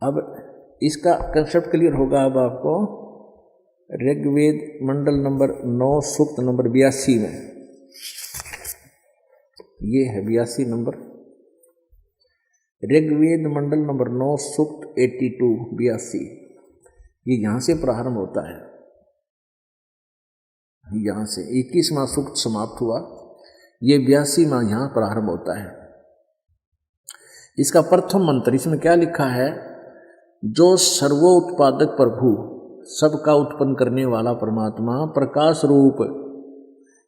अब इसका concept clear होगा अब आपको। ऋग्वेद मंडल नंबर 9 सूक्त नंबर 82 में, ये है 82 नंबर, ऋग्वेद मंडल नंबर 9 सूक्त 82, ये यहां से प्रारंभ होता है। यहां से 21वां सूक्त समाप्त हुआ, ये 82वां यहां प्रारंभ होता है। इसका प्रथम मंत्र इसमें क्या लिखा है? जो सर्वोत्पादक प्रभु, सबका उत्पन्न करने वाला परमात्मा, प्रकाश रूप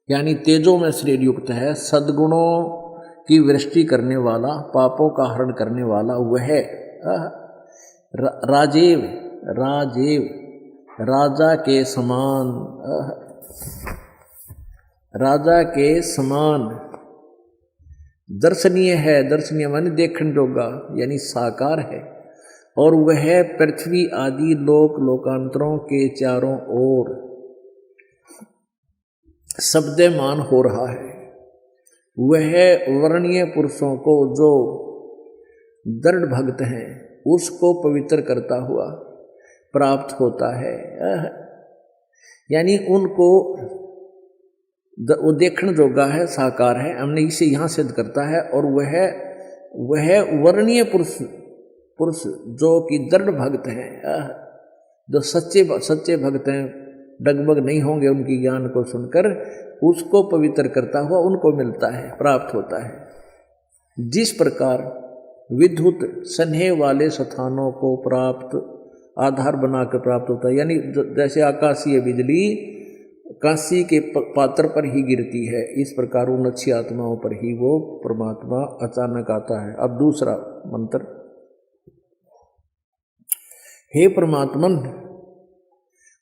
यानी तेजो में श्रेय युक्त है, सद्गुणों की वृष्टि करने वाला, पापों का हरण करने वाला, वह राजेव राजा के समान, राजा के समान दर्शनीय है। दर्शनीय माने देखने जोगा यानी साकार है। और वह पृथ्वी आदि लोकांतरों के चारों ओर शब्दमान हो रहा है। वह वर्णीय पुरुषों को जो दृढ़ भक्त हैं उसको पवित्र करता हुआ प्राप्त होता है। यानी उनको वो देखने जोगा है, साकार है, हमने इसे यहाँ सिद्ध करता है। और वह वर्णीय पुरुष जो कि दृढ़ भक्त हैं, जो सच्चे भक्त हैं, डगमग नहीं होंगे उनकी ज्ञान को सुनकर, उसको पवित्र करता हुआ उनको मिलता है, प्राप्त होता है। जिस प्रकार विद्युत स्नेह वाले स्थानों को प्राप्त आधार बनाकर प्राप्त होता है, यानी जैसे आकाशीय बिजली काशी के पात्र पर ही गिरती है, इस प्रकार उन अच्छी आत्माओं पर ही वो परमात्मा अचानक आता है। अब दूसरा मंत्र, हे परमात्मन,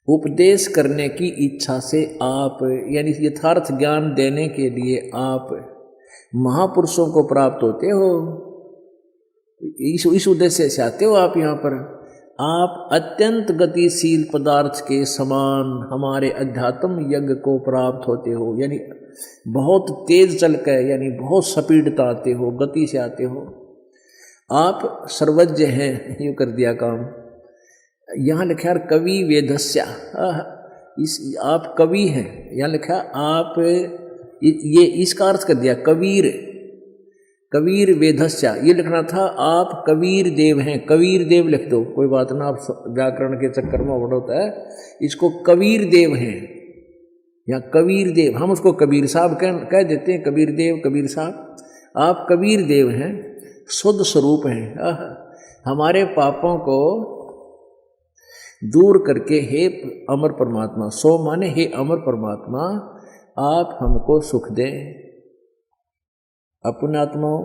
उपदेश करने की इच्छा से आप, यानी यथार्थ ज्ञान देने के लिए आप महापुरुषों को प्राप्त होते हो। इस उद्देश्य से आते हो आप यहाँ पर। आप अत्यंत गतिशील पदार्थ के समान हमारे अध्यात्म यज्ञ को प्राप्त होते हो, यानी बहुत तेज चल कर, यानी बहुत स्पीडता आते हो, गति से आते हो। आप सर्वज्ञ हैं, यूँ कर दिया काम। यहाँ लिखा है कवि वेदस्या, आप कवि हैं। यहाँ लिखा आप, ये इसका अर्थ कर दिया कबीर वेदस्या, ये लिखना था आप कबीर देव हैं। कबीर देव लिख दो, कोई बात ना, आप व्याकरण के चक्कर में बड़ा होता है। इसको कबीर देव हैं या कबीर देव, हम उसको कबीर साहब कह देते हैं, कबीर देव, कबीर साहब। आप कबीर देव हैं, शुद्ध स्वरूप हैं, हमारे पापों को दूर करके हे अमर परमात्मा, सो माने हे अमर परमात्मा, आप हमको सुख दें। अपने आत्माओं,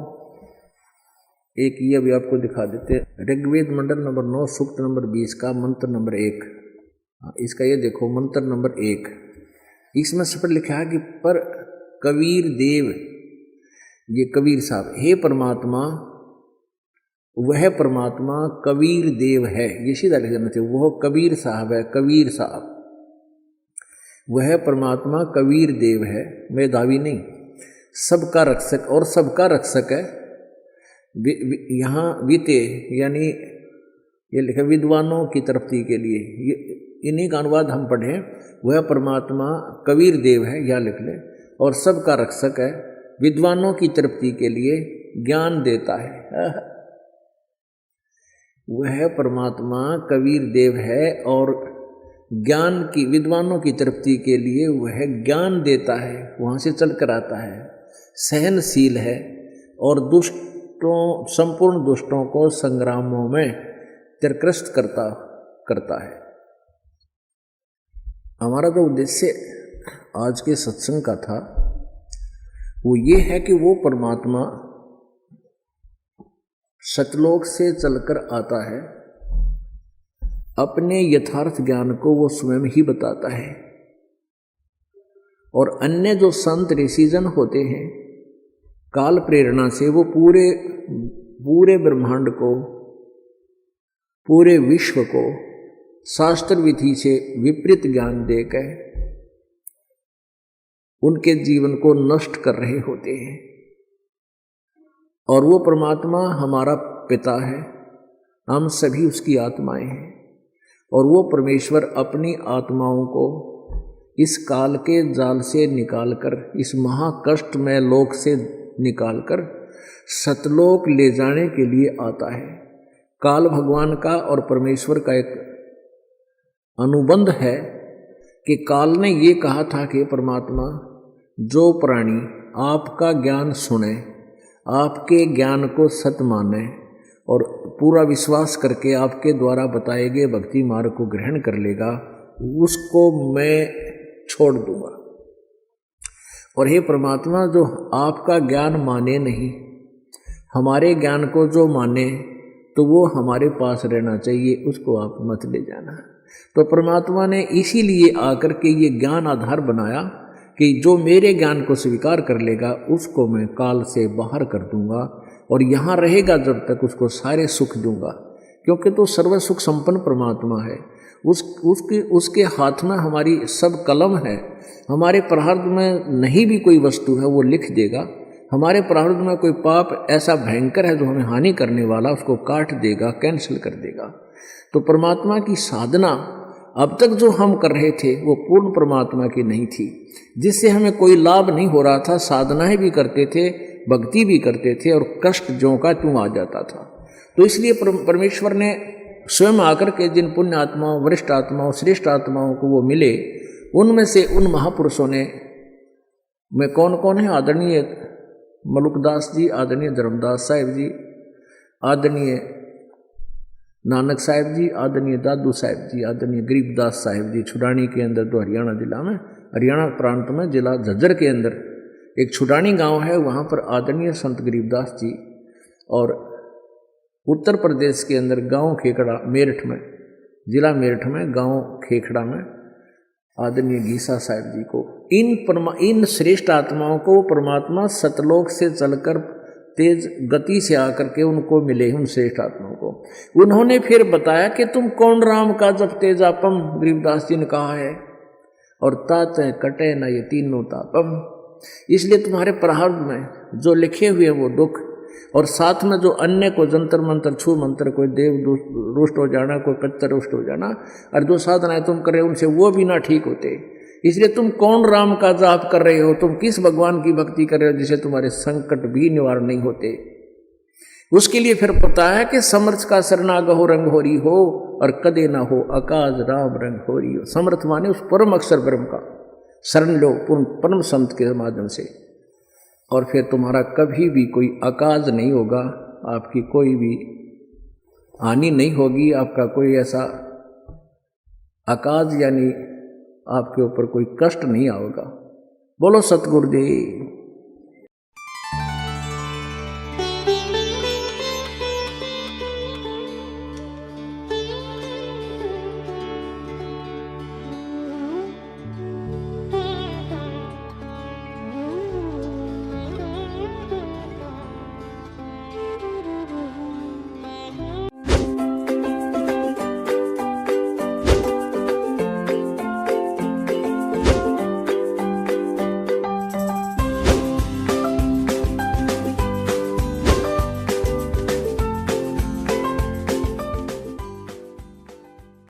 एक ये अभी आपको दिखा देते हैं। ऋग्वेद मंडल नंबर 9 सूक्त नंबर 20 का मंत्र नंबर 1, इसका ये देखो मंत्र नंबर 1, इसमें सफल लिखा है कि पर कबीर देव, ये कबीर साहब, हे परमात्मा, वह परमात्मा कबीर देव है। ये सीधा लिख देना चाहिए, वह कबीर साहब है, कबीर साहब, वह परमात्मा कबीर देव है, मेधावी नहीं, सबका रक्षक। और सबका रक्षक है यहाँ बीते, यानी ये लिखा विद्वानों की तरक्की के लिए, इन्हीं का अनुवाद हम पढ़ें। वह परमात्मा कबीर देव है, यह लिख ले, और सबका रक्षक है, विद्वानों की तरक्की के लिए ज्ञान देता है। वह परमात्मा कबीर देव है और ज्ञान की, विद्वानों की तृप्ति के लिए वह ज्ञान देता है, वहाँ से चल कर आता है। सहनशील है और दुष्टों, संपूर्ण दुष्टों को संग्रामों में तिरस्कृत करता है। हमारा जो उद्देश्य आज के सत्संग का था वो ये है कि वो परमात्मा सतलोक से चलकर आता है, अपने यथार्थ ज्ञान को वो स्वयं ही बताता है, और अन्य जो संत ऋषिजन होते हैं काल प्रेरणा से वो पूरे ब्रह्मांड को, पूरे विश्व को शास्त्र विधि से विपरीत ज्ञान देकर उनके जीवन को नष्ट कर रहे होते हैं। और वो परमात्मा हमारा पिता है, हम सभी उसकी आत्माएं हैं और वो परमेश्वर अपनी आत्माओं को इस काल के जाल से निकालकर, इस महाकष्ट में लोक से निकालकर सतलोक ले जाने के लिए आता है। काल भगवान का और परमेश्वर का एक अनुबंध है कि काल ने ये कहा था कि परमात्मा, जो प्राणी आपका ज्ञान सुने, आपके ज्ञान को सत्य माने और पूरा विश्वास करके आपके द्वारा बताए गए भक्ति मार्ग को ग्रहण कर लेगा, उसको मैं छोड़ दूंगा। और हे परमात्मा, जो आपका ज्ञान माने नहीं, हमारे ज्ञान को जो माने तो वो हमारे पास रहना चाहिए, उसको आप मत ले जाना। तो परमात्मा ने इसीलिए आकर के ये ज्ञान आधार बनाया कि जो मेरे ज्ञान को स्वीकार कर लेगा उसको मैं काल से बाहर कर दूंगा और यहाँ रहेगा जब तक, उसको सारे सुख दूंगा, क्योंकि तो सर्व सुख संपन्न परमात्मा है। उसके हाथ में हमारी सब कलम है। हमारे प्रारब्ध में नहीं भी कोई वस्तु है वो लिख देगा। हमारे प्रारब्ध में कोई पाप ऐसा भयंकर है जो हमें हानि करने वाला, उसको काट देगा, कैंसिल कर देगा। तो परमात्मा की साधना अब तक जो हम कर रहे थे वो पूर्ण परमात्मा की नहीं थी, जिससे हमें कोई लाभ नहीं हो रहा था। साधनाएं भी करते थे, भक्ति भी करते थे और कष्ट ज्यों का त्यों आ जाता था। तो इसलिए परमेश्वर ने स्वयं आकर के जिन पुण्य आत्माओं, वरिष्ठ आत्माओं, श्रेष्ठ आत्माओं को वो मिले, उनमें से उन महापुरुषों ने में कौन कौन है? आदरणीय मलुकदास जी, आदरणीय धर्मदास साहिब जी, आदरणीय नानक साहिब जी, आदरणीय दादू साहिब जी, आदरणीय गरीबदास साहिब जी, छुडानी के अंदर, तो हरियाणा जिला में, हरियाणा प्रांत में, जिला झज्जर के अंदर एक छुडानी गांव है, वहाँ पर आदरणीय संत गरीबदास जी। और उत्तर प्रदेश के अंदर गांव खेखड़ा, मेरठ में, जिला मेरठ में, गांव खेखड़ा में आदरणीय गीसा साहिब जी को, इन श्रेष्ठ आत्माओं को परमात्मा सतलोक से चलकर तेज गति से आकर के उनको मिले, उन श्रेष्ठ आत्माओं को। उन्होंने फिर बताया कि तुम कौन राम का जब तेजापम, गरीबदास जी ने कहा है, और तात कटे न ये तीनों तापम। इसलिए तुम्हारे प्रारब्ध में जो लिखे हुए वो दुख, और साथ में जो अन्य को जंतर मंत्र, छू मंत्र, कोई देव रुष्ट हो जाना, कोई पितर रुष्ट हो जाना, और जो साधनाएं तुम कर रहे हो उनसे वो भी ना ठीक होते। इसलिए तुम कौन राम का जाप कर रहे हो, तुम किस भगवान की भक्ति कर रहे हो जिसे तुम्हारे संकट भी निवारण नहीं होते। उसके लिए फिर पता है कि समर्थ का शरणागहो रंग होरी हो और कदे ना हो अकाज राम रंग होरी हो। समर्थ माने उस परम अक्षर ब्रह्म का शरण लो परम संत के माध्यम से, और फिर तुम्हारा कभी भी कोई अकाज नहीं होगा, आपकी कोई भी हानि नहीं होगी, आपका कोई ऐसा अकाज यानी आपके ऊपर कोई कष्ट नहीं आएगा। बोलो सतगुरुदेव।